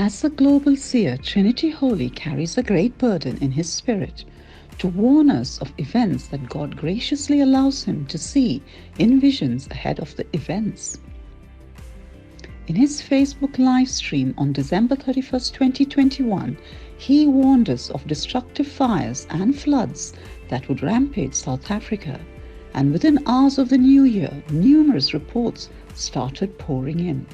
As a global seer, Trinity Holy carries a great burden in his spirit to warn us of events that God graciously allows him to see in visions ahead of the events. In his Facebook live stream on December 31st, 2021, he warned us of destructive fires and floods that would rampage South Africa, and within hours of the new year, numerous reports started pouring in.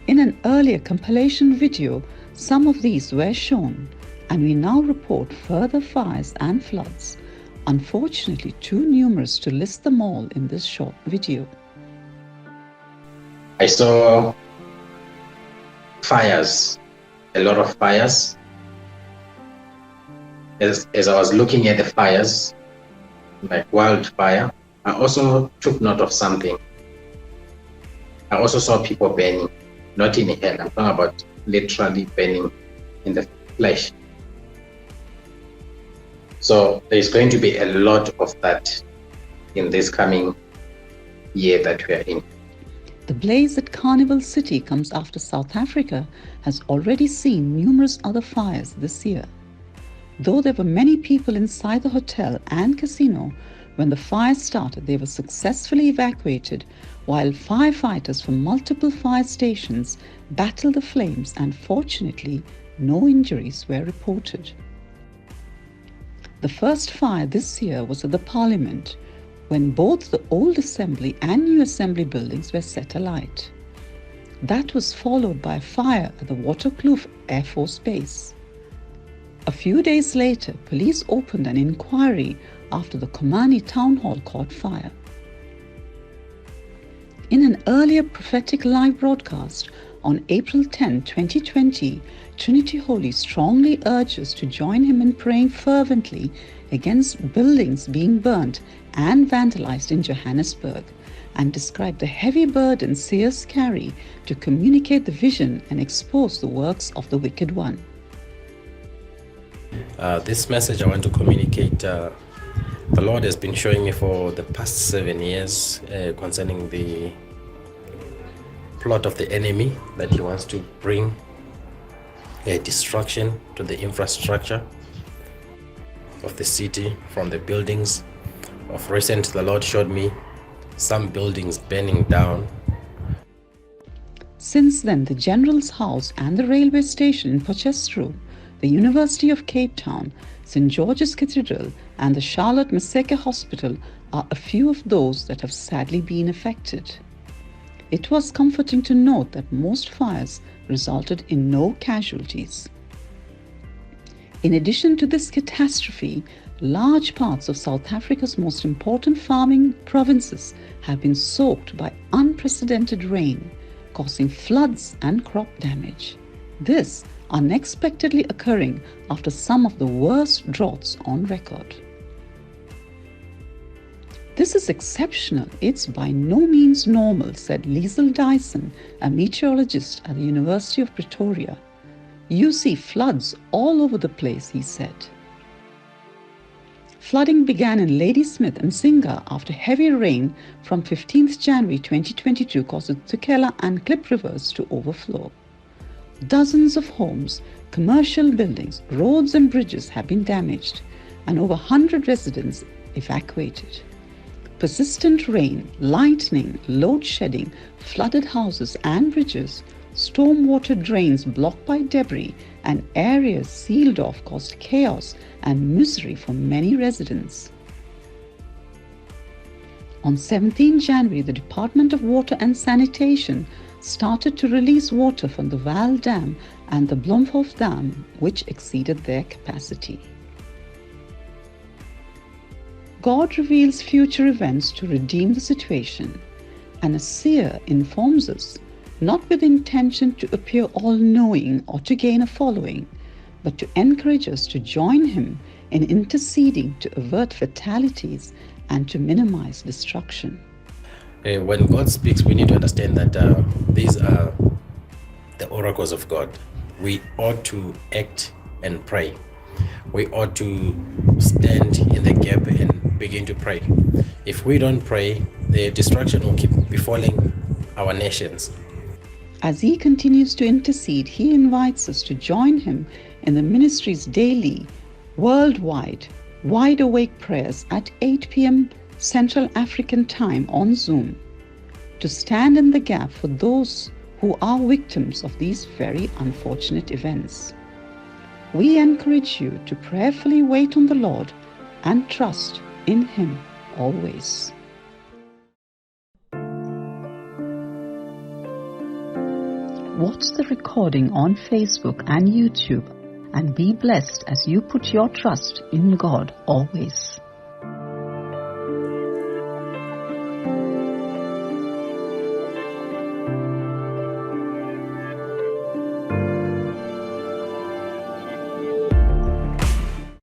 In an earlier compilation video, some of these were shown, and we now report further fires and floods, unfortunately too numerous to list them all in this short video. I saw fires, a lot of fires. As I was looking at the fires, like wildfire, I also took note of something. I also saw people burning, not in hell. I'm talking about literally burning in the flesh. So there's going to be a lot of that in this coming year that we are in. The blaze at Carnival City comes after South Africa has already seen numerous other fires this year. Though there were many people inside the hotel and casino when the fire started, they were successfully evacuated while firefighters from multiple fire stations battled the flames, and fortunately no injuries were reported. The first fire this year was at the Parliament, when both the old Assembly and new Assembly buildings were set alight. That was followed by a fire at the Waterkloof Air Force Base. A few days later, police opened an inquiry after the Komani Town Hall caught fire. In an earlier prophetic live broadcast on April 10, 2020, Trinity Holy strongly urges to join him in praying fervently against buildings being burnt and vandalized in Johannesburg, and described the heavy burden seers carry to communicate the vision and expose the works of the wicked one. This message I want to communicate, the Lord has been showing me for the past 7 years concerning the plot of the enemy that he wants to bring destruction to the infrastructure of the city, from the buildings. Of recent, the Lord showed me some buildings burning down. Since then, the General's House and the railway station in Potchefstroom, the University of Cape Town, St. George's Cathedral and the Charlotte Maseke Hospital are a few of those that have sadly been affected. It was comforting to note that most fires resulted in no casualties. In addition to this catastrophe, large parts of South Africa's most important farming provinces have been soaked by unprecedented rain, causing floods and crop damage. This unexpectedly occurring after some of the worst droughts on record. This is exceptional. It's by no means normal, said Liesl Dyson, a meteorologist at the University of Pretoria. You see floods all over the place, he said. Flooding began in Ladysmith and Singa after heavy rain from 15th January 2022 caused the Tukela and Klip rivers to overflow. Dozens of homes, commercial buildings, roads and bridges have been damaged, and over 100 residents evacuated. Persistent rain, lightning, load shedding, flooded houses and bridges, stormwater drains blocked by debris, and areas sealed off caused chaos and misery for many residents. On 17 January, the Department of Water and Sanitation started to release water from the Vaal Dam and the Bloemhof Dam, which exceeded their capacity. God reveals future events to redeem the situation, and a seer informs us, not with intention to appear all-knowing or to gain a following, but to encourage us to join him in interceding to avert fatalities and to minimize destruction. When God speaks, we need to understand that these are the oracles of God. We ought to act and pray. We ought to stand in the gap and begin to pray. If we don't pray, the destruction will keep befalling our nations. As he continues to intercede, he invites us to join him in the ministry's daily, worldwide, wide awake prayers at 8 p.m. Central African Time on Zoom, to stand in the gap for those who are victims of these very unfortunate events. We encourage you to prayerfully wait on the Lord and trust in Him always. Watch the recording on Facebook and YouTube and be blessed as you put your trust in God always.